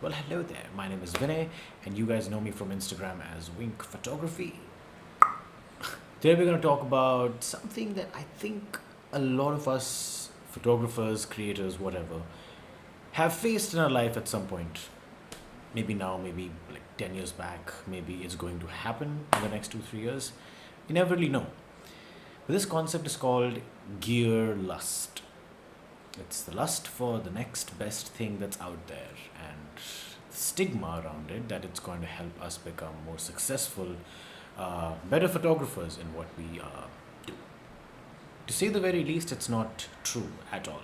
Well, hello there. My name is Vinay, and you guys know me from Instagram as Wink Photography. Today, we're going to talk about something that I think a lot of us photographers, creators, whatever, have faced in our life at some point. Maybe now, maybe like 10 years back, maybe it's going to happen in the next 2 3 years. You never really know. But this concept is called gear lust. It's the lust for the next best thing that's out there, and the stigma around it that it's going to help us become more successful, better photographers in what we do. To say the very least, it's not true at all.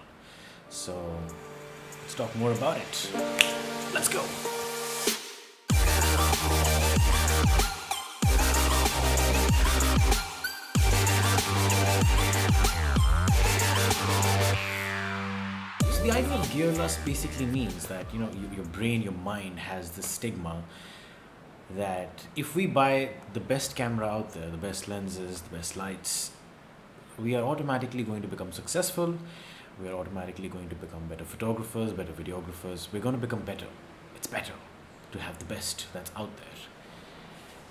So let's talk more about it. Let's go. So the idea of gear lust basically means that your brain, your mind has this stigma that if we buy the best camera out there, the best lenses, the best lights, we are automatically going to become successful. We are automatically going to become better photographers, better videographers. We're going to become better. It's better to have the best that's out there.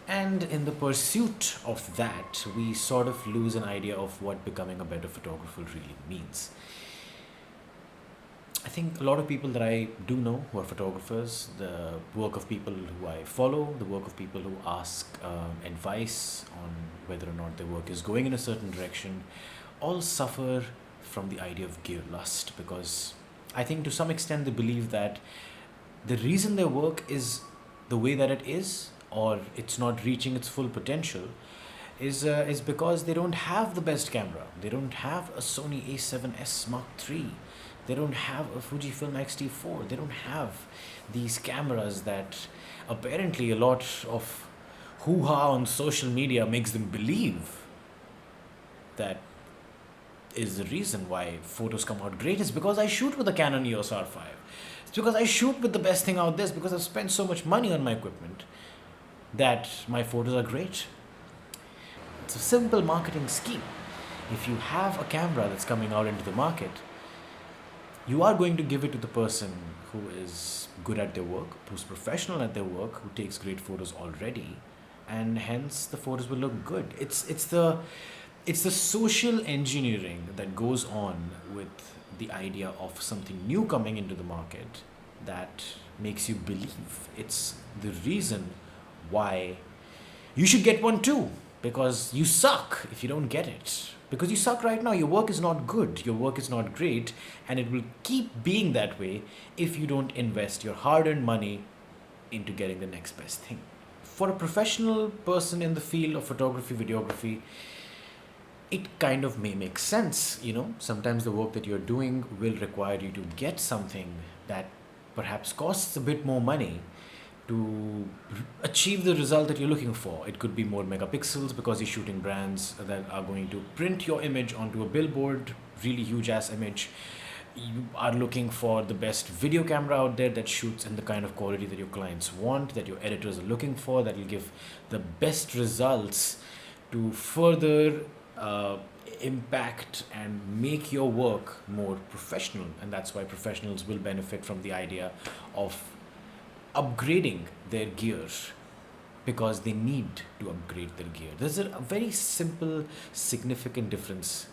And in the pursuit of that, we sort of lose an idea of what becoming a better photographer really means. I think a lot of people that I do know who are photographers, the work of people who I follow, the work of people who ask advice on whether or not their work is going in a certain direction, all suffer from the idea of gear lust, because I think to some extent they believe that the reason their work is the way that it is, or it's not reaching its full potential, is because they don't have the best camera. They don't have a Sony A7S Mark III. They don't have a Fujifilm X-T4. They don't have these cameras that apparently a lot of hoo-ha on social media makes them believe that is the reason why photos come out great. It's because I shoot with a Canon EOS R5. It's because I shoot with the best thing out there. It's because I've spent so much money on my equipment that my photos are great. It's a simple marketing scheme. If you have a camera that's coming out into the market, you are going to give it to the person who is good at their work, who's professional at their work, who takes great photos already, and hence the photos will look good. It's the social engineering that goes on with the idea of something new coming into the market that makes you believe it's the reason why you should get one too, because you suck if you don't get it. Because you suck right now, your work is not good, your work is not great, and it will keep being that way if you don't invest your hard-earned money into getting the next best thing. For a professional person in the field of photography, videography, it kind of may make sense. Sometimes the work that you're doing will require you to get something that perhaps costs a bit more money to achieve the result that you're looking for. It could be more megapixels because you're shooting brands that are going to print your image onto a billboard, really huge ass image. You are looking for the best video camera out there that shoots in the kind of quality that your clients want, that your editors are looking for, that will give the best results to further impact and make your work more professional. And that's why professionals will benefit from the idea of upgrading their gear, because they need to upgrade their gear. There's a very simple, significant difference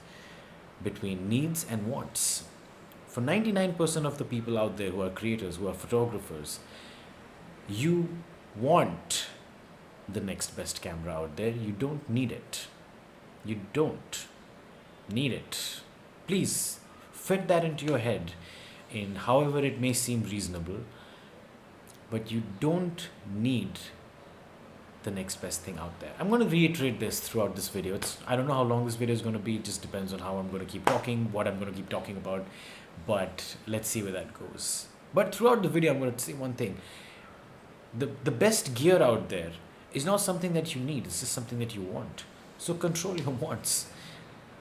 between needs and wants. For 99% of the people out there who are creators, who are photographers, you want the next best camera out there. You don't need it. You don't need it. Please fit that into your head in however it may seem reasonable. But you don't need the next best thing out there. I'm going to reiterate this throughout this video. I don't know how long this video is going to be. It just depends on how I'm going to keep talking, what I'm going to keep talking about. But let's see where that goes. But throughout the video, I'm going to say one thing. The best gear out there is not something that you need. It's just something that you want. So control your wants.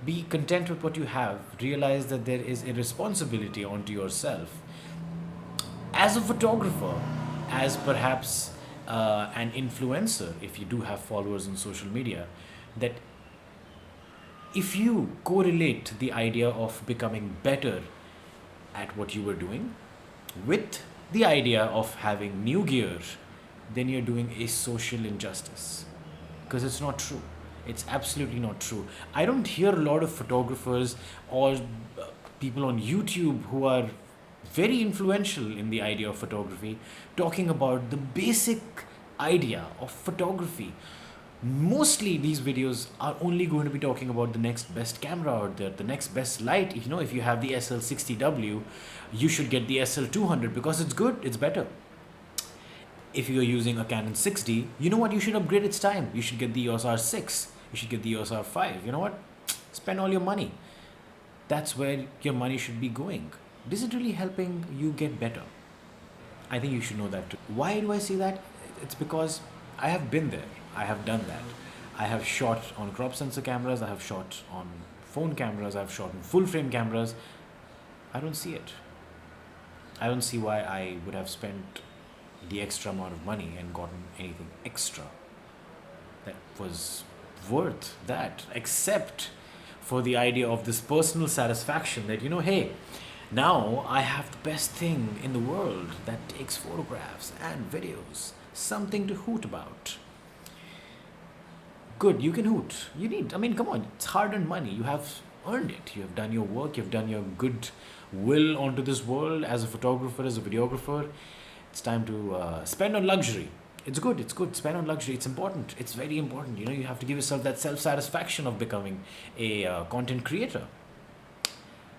Be content with what you have. Realize that there is a responsibility onto yourself as a photographer, as perhaps an influencer, if you do have followers on social media, that if you correlate the idea of becoming better at what you were doing with the idea of having new gear, then you're doing a social injustice. Because it's not true. It's absolutely not true. I don't hear a lot of photographers or people on YouTube who are very influential in the idea of photography talking about the basic idea of photography. Mostly these videos are only going to be talking about the next best camera out there, the next best light. If you have the SL60W, you should get the SL200 because it's good, it's better. If you're using a Canon 6D, you know what? You should upgrade its time. You should get the EOS R6. You should get the EOS R5. You know what? Spend all your money. That's where your money should be going. Is it really helping you get better? I think you should know that too. Why do I say that? It's because I have been there. I have done that. I have shot on crop sensor cameras. I have shot on phone cameras. I've shot on full frame cameras. I don't see it. I don't see why I would have spent the extra amount of money and gotten anything extra that was worth that, except for the idea of this personal satisfaction that, hey, now I have the best thing in the world that takes photographs and videos, something to hoot about. Good, you can hoot. Come on, it's hard-earned money. You have earned it. You have done your work. You've done your good will onto this world as a photographer, as a videographer. It's time to spend on luxury. It's good. Spend on luxury. It's important. It's very important. You have to give yourself that self-satisfaction of becoming a content creator.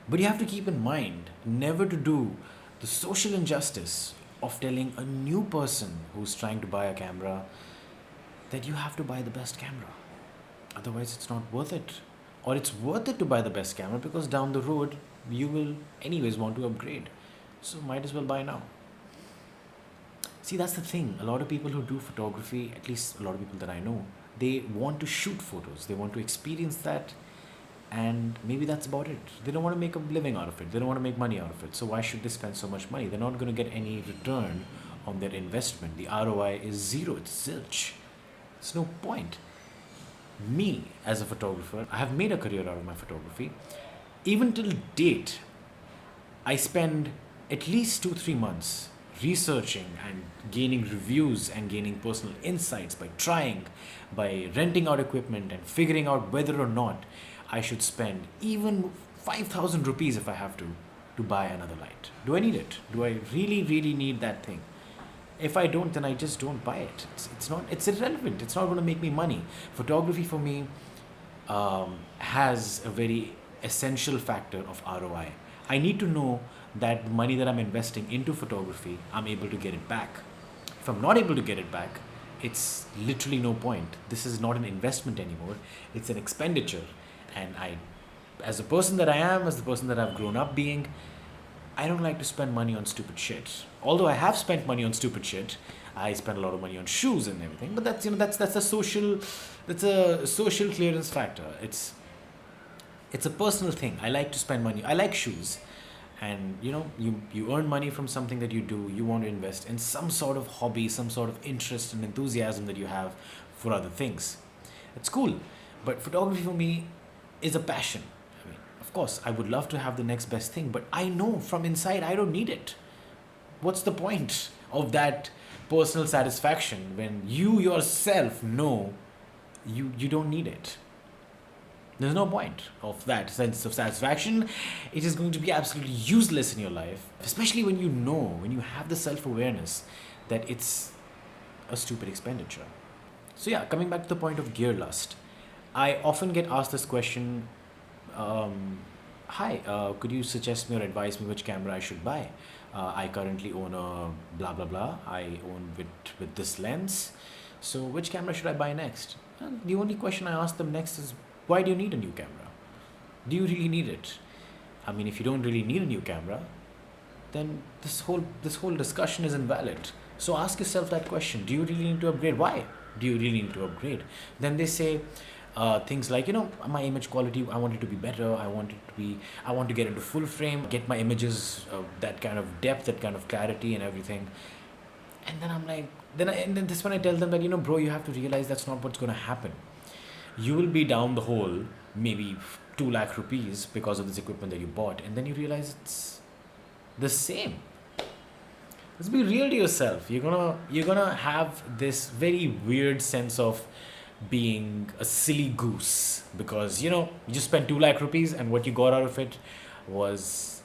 But you have to keep in mind never to do the social injustice of telling a new person who's trying to buy a camera that you have to buy the best camera. Otherwise, it's not worth it. Or it's worth it to buy the best camera because down the road, you will anyways want to upgrade. So might as well buy now. See, that's the thing. A lot of people who do photography, at least a lot of people that I know, they want to shoot photos. They want to experience that. And maybe that's about it. They don't want to make a living out of it. They don't want to make money out of it. So why should they spend so much money? They're not going to get any return on their investment. The ROI is zero. It's zilch. There's no point. Me, as a photographer, I have made a career out of my photography. Even till date, I spend at least 2-3 months researching and gaining reviews and gaining personal insights by trying, by renting out equipment and figuring out whether or not I should spend even 5,000 rupees if I have to buy another light. Do I need it? Do I really, really need that thing? If I don't, then I just don't buy it. It's irrelevant. It's not going to make me money. Photography for me has a very essential factor of ROI. I need to know that the money that I'm investing into photography, I'm able to get it back. If I'm not able to get it back, it's literally no point. This is not an investment anymore. It's an expenditure. And as the person that I am, as the person that I've grown up being, I don't like to spend money on stupid shit. Although I have spent money on stupid shit, I spend a lot of money on shoes and everything. But that's a social clearance factor. It's a personal thing. I like to spend money. I like shoes. And you earn money from something that you do. You want to invest in some sort of hobby, some sort of interest and enthusiasm that you have for other things. It's cool. But photography for me is a passion. Of course, I would love to have the next best thing, but I know from inside I don't need it. What's the point of that personal satisfaction when you yourself know you don't need it? There's no point of that sense of satisfaction. It is going to be absolutely useless in your life, especially when you have the self-awareness that it's a stupid expenditure. So yeah, coming back to the point of gear lust, I often get asked this question, hi, could you suggest me or advise me which camera I should buy? I currently own a blah blah blah. I own with this lens. So which camera should I buy next? And the only question I ask them next is, why do you need a new camera? Do you really need it? If you don't really need a new camera, then this whole discussion is invalid. So ask yourself that question. Do you really need to upgrade? Why do you really need to upgrade? Then they say things like, my image quality, I want it to be better. I want to get into full frame, get my images that kind of depth, that kind of clarity and everything. And then I'm like, and then this when I tell them that, bro, you have to realize that's not what's going to happen. You will be down the hole, maybe 2 lakh rupees because of this equipment that you bought. And then you realize it's the same. Let's be real to yourself. You're gonna have this very weird sense of being a silly goose because you just spent 2 lakh rupees and what you got out of it was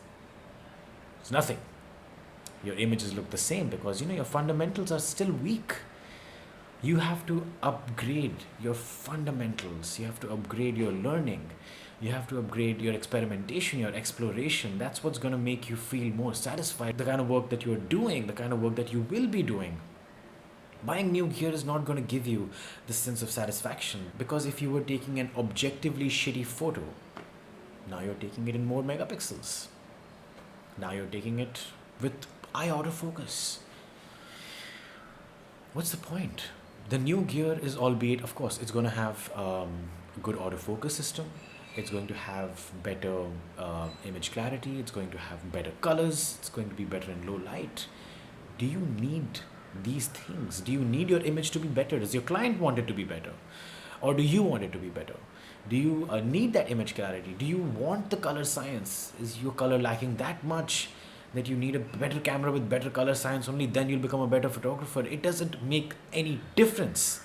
it's nothing. Your images look the same because your fundamentals are still weak. You have to upgrade your fundamentals. You have to upgrade your learning. You have to upgrade your experimentation, your exploration. That's what's going to make you feel more satisfied. The kind of work that you're doing, the kind of work that you will be doing. Buying new gear is not going to give you the sense of satisfaction because if you were taking an objectively shitty photo, now you're taking it in more megapixels. Now you're taking it with eye autofocus. What's the point? The new gear is, albeit, of course, it's going to have a good autofocus system. It's going to have better image clarity. It's going to have better colors. It's going to be better in low light. Do you need these things? Do you need your image to be better? Does your client want it to be better? Or do you want it to be better? Do you need that image clarity? Do you want the color science? Is your color lacking that much that you need a better camera with better color science? Only then you'll become a better photographer. It doesn't make any difference.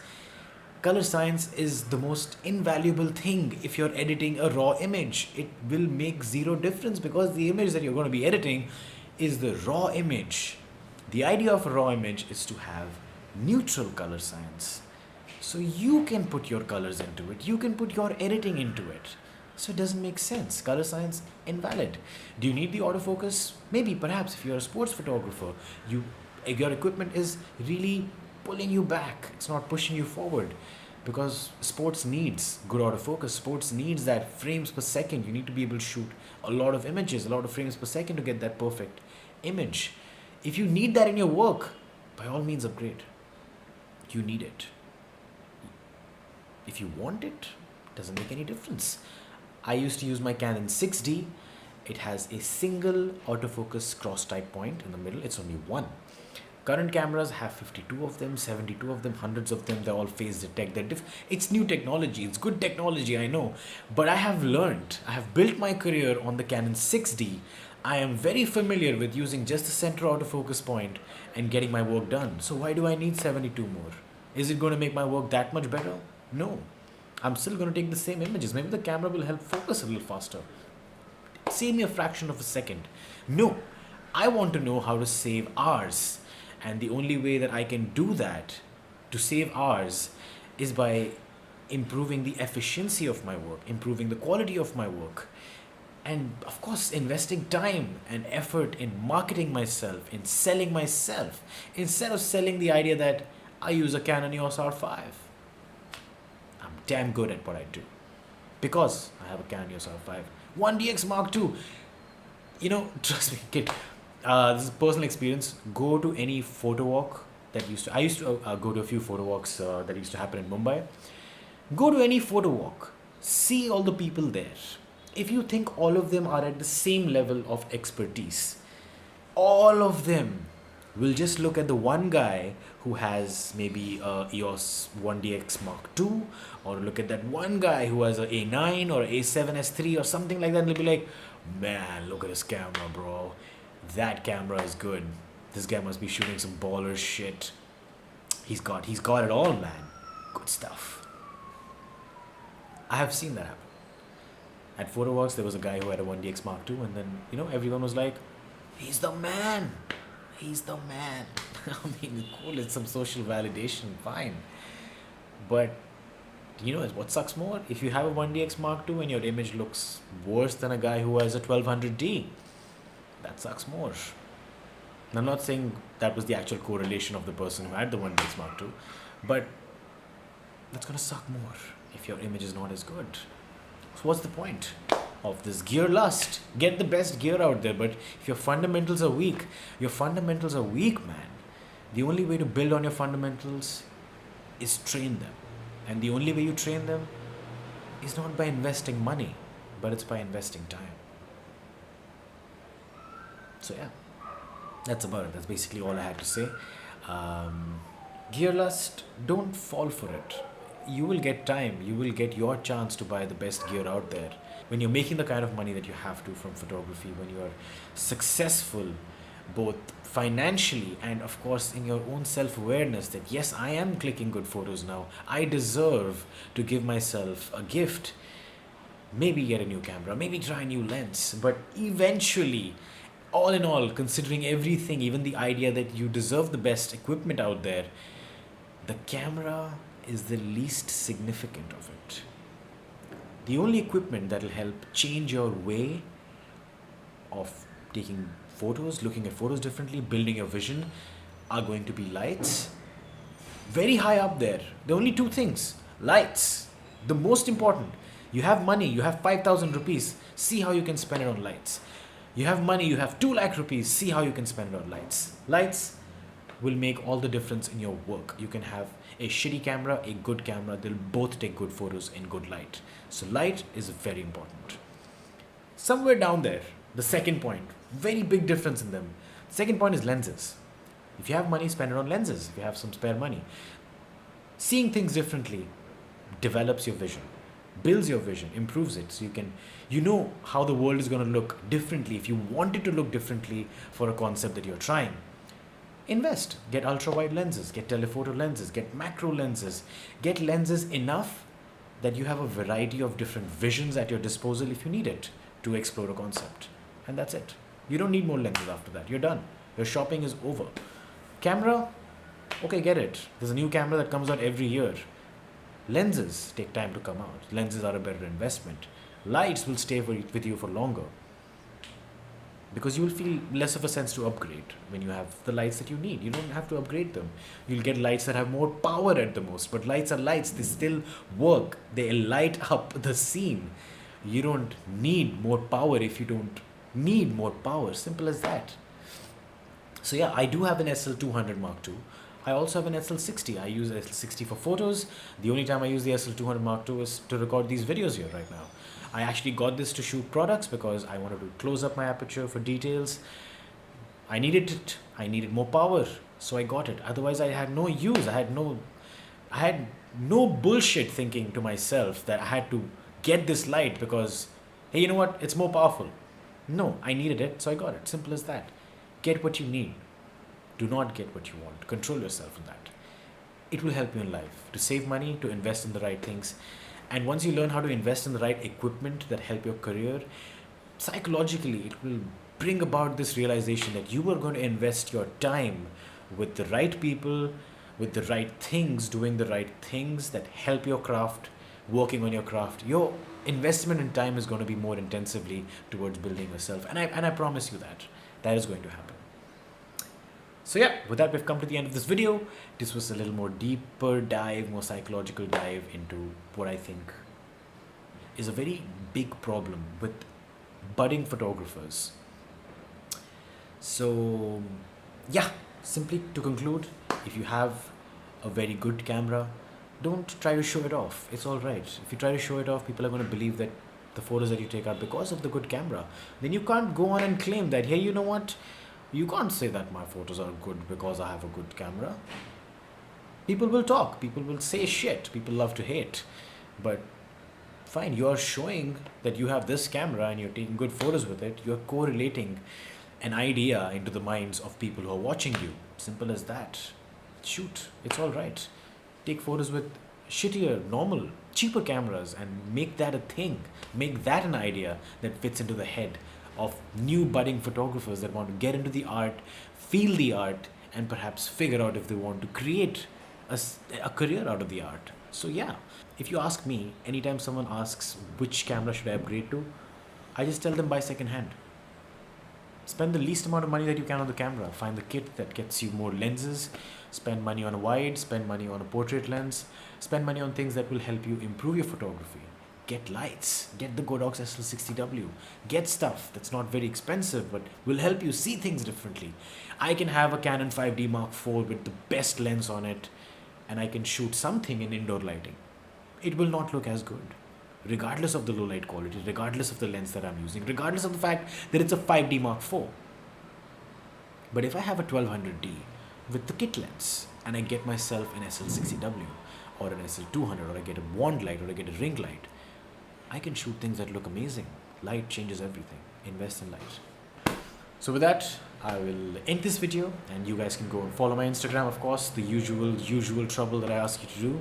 Color science is the most invaluable thing if you're editing a raw image. It will make zero difference because the image that you're going to be editing is the raw image. The idea of a raw image is to have neutral color science. So you can put your colors into it. You can put your editing into it. So it doesn't make sense. Color science, invalid. Do you need the autofocus? Maybe, perhaps, if you're a sports photographer, your equipment is really pulling you back. It's not pushing you forward because sports needs good autofocus. Sports needs that frames per second. You need to be able to shoot a lot of images, a lot of frames per second to get that perfect image. If you need that in your work, by all means upgrade. You need it. If you want it, it doesn't make any difference. I used to use my Canon 6D. It has a single autofocus cross type point in the middle. It's only one. Current cameras have 52 of them, 72 of them, hundreds of them. They're all phase detect. It's new technology. It's good technology, I know. But I have built my career on the Canon 6D. I am very familiar with using just the center autofocus point and getting my work done. So why do I need 72 more? Is it going to make my work that much better? No. I'm still going to take the same images. Maybe the camera will help focus a little faster. Save me a fraction of a second. No. I want to know how to save hours. And the only way that I can do that, to save hours, is by improving the efficiency of my work, improving the quality of my work. And of course, investing time and effort in marketing myself, in selling myself, instead of selling the idea that I use a Canon EOS R5. I'm damn good at what I do because I have a Canon EOS R5. 1DX Mark II. Trust me, kid. This is personal experience. Go to any photo walk I used to go to a few photo walks that used to happen in Mumbai. Go to any photo walk. See all the people there. If you think all of them are at the same level of expertise, all of them will just look at the one guy who has maybe a EOS 1DX Mark II, or look at that one guy who has a A9 or A7S3 or something like that, and they'll be like, man, look at this camera, bro. That camera is good. This guy must be shooting some baller shit. He's got it all, man. Good stuff. I have seen that happen. At photo walks, there was a guy who had a 1DX Mark II, and then, everyone was like, he's the man. He's the man. I mean, cool, it's some social validation, fine. But, what sucks more? If you have a 1DX Mark II and your image looks worse than a guy who has a 1200D, that sucks more. And I'm not saying that was the actual correlation of the person who had the 1DX Mark II, but that's going to suck more if your image is not as good. So what's the point of this gear lust? Get the best gear out there, but if your fundamentals are weak, man. The only way to build on your fundamentals is train them. And the only way you train them is not by investing money, but it's by investing time. So yeah, that's about it. That's basically all I had to say. Gear lust, don't fall for it. You will get time. You will get your chance to buy the best gear out there. When you're making the kind of money that you have to from photography, when you're successful both financially and of course in your own self-awareness that yes, I am clicking good photos now. I deserve to give myself a gift. Maybe get a new camera, maybe try a new lens, but eventually, all in all, considering everything, even the idea that you deserve the best equipment out there, the camera is the least significant of it. The only equipment that will help change your way of taking photos, looking at photos differently, building your vision, are going to be lights. Very high up there. The only two things. Lights. The most important. You have money, you have 5,000 rupees. See how you can spend it on lights. You have money, you have 2 lakh rupees. See how you can spend it on lights. Lights will make all the difference in your work. You can have a shitty camera, a good camera. They'll both take good photos in good light. So light is very important. Somewhere down there, the second point, very big difference in them. The second point is lenses. If you have money, spend it on lenses. If you have some spare money. Seeing things differently develops your vision, builds your vision, improves it. So you know how the world is going to look differently. If you want it to look differently for a concept that you're trying, invest. Get ultra wide lenses, get telephoto lenses, get macro lenses, get lenses enough that you have a variety of different visions at your disposal if you need it to explore a concept. And that's it. You don't need more lenses after that. You're done. Your shopping is over. Camera, okay, get it. There's a new camera that comes out every year. Lenses take time to come out. Lenses are a better investment. Lights will stay with you for longer because you will feel less of a sense to upgrade when you have the lights that you need. You don't have to upgrade them. You'll get lights that have more power at the most, but lights are lights. They still work. They light up the scene. You don't need more power if you don't need more power. Simple as that. So yeah, I do have an SL200 Mark II. I also have an SL60. I use SL60 for photos. The only time I use the SL200 Mark II is to record these videos here right now. I actually got this to shoot products because I wanted to close up my aperture for details. I needed it. I needed more power. So I got it. Otherwise I had no use. I had no bullshit thinking to myself that I had to get this light because, hey, you know what? It's more powerful. No, I needed it. So I got it. Simple as that. Get what you need. Do not get what you want. Control yourself in that. It will help you in life to save money, to invest in the right things. And once you learn how to invest in the right equipment that help your career, psychologically, it will bring about this realization that you are going to invest your time with the right people, with the right things, doing the right things that help your craft, working on your craft. Your investment in time is going to be more intensively towards building yourself. And I promise you that is going to happen. So yeah, with that, we've come to the end of this video. This was a little more deeper dive, more psychological dive into what I think is a very big problem with budding photographers. So yeah, simply to conclude, if you have a very good camera, don't try to show it off. It's all right. If you try to show it off, people are going to believe that the photos that you take are because of the good camera. Then you can't go on and claim that, hey, you know what? You can't say that my photos are good because I have a good camera. People will talk. People will say shit. People love to hate. But fine, you're showing that you have this camera and you're taking good photos with it. You're correlating an idea into the minds of people who are watching you. Simple as that. Shoot. It's all right. Take photos with shittier, normal, cheaper cameras and make that a thing. Make that an idea that fits into the head of new budding photographers that want to get into the art, feel the art, and perhaps figure out if they want to create a career out of the art. So yeah, if you ask me, anytime someone asks which camera should I upgrade to, I just tell them buy second hand. Spend the least amount of money that you can on the camera. Find the kit that gets you more lenses. Spend money on a wide, spend money on a portrait lens. Spend money on things that will help you improve your photography. Get lights, get the Godox SL60W, get stuff that's not very expensive but will help you see things differently. I can have a Canon 5D Mark IV with the best lens on it and I can shoot something in indoor lighting. It will not look as good, regardless of the low light quality, regardless of the lens that I'm using, regardless of the fact that it's a 5D Mark IV. But if I have a 1200D with the kit lens and I get myself an SL60W or an SL200 or I get a wand light or I get a ring light, I can shoot things that look amazing. Light changes everything. Invest in light. So with that, I will end this video, and you guys can go and follow my Instagram, of course, the usual trouble that I ask you to do.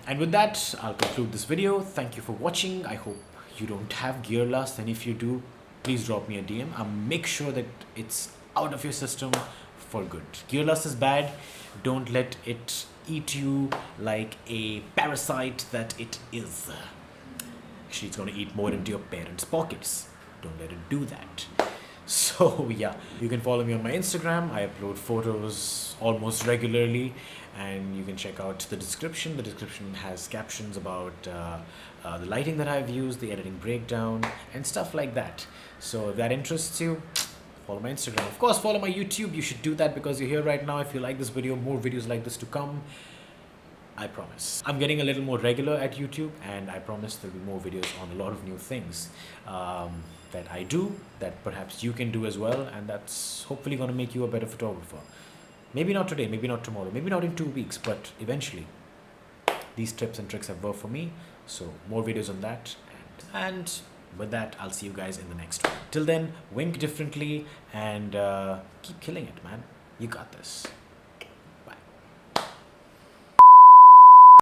And with that, I'll conclude this video. Thank you for watching. I hope you don't have gear lust, and if you do, please drop me a DM. I'll make sure that it's out of your system for good. Gear lust is bad. Don't let it eat you like a parasite that it is. Actually, it's going to eat more into your parents' pockets. Don't let it do that. So yeah, you can follow me on my Instagram. I upload photos almost regularly, and you can check out the description. The description has captions about the lighting that I've used, the editing breakdown, and stuff like that. So if that interests you, follow my Instagram. Of course, follow my YouTube. You should do that because you're here right now. If you like this video, more videos like this to come. I promise. I'm getting a little more regular at YouTube, and I promise there'll be more videos on a lot of new things that I do, that perhaps you can do as well, and that's hopefully going to make you a better photographer. Maybe not today, maybe not tomorrow, maybe not in 2 weeks, but eventually. These tips and tricks have worked for me, so more videos on that. And with that, I'll see you guys in the next one. Till then, wink differently and keep killing it, man. You got this.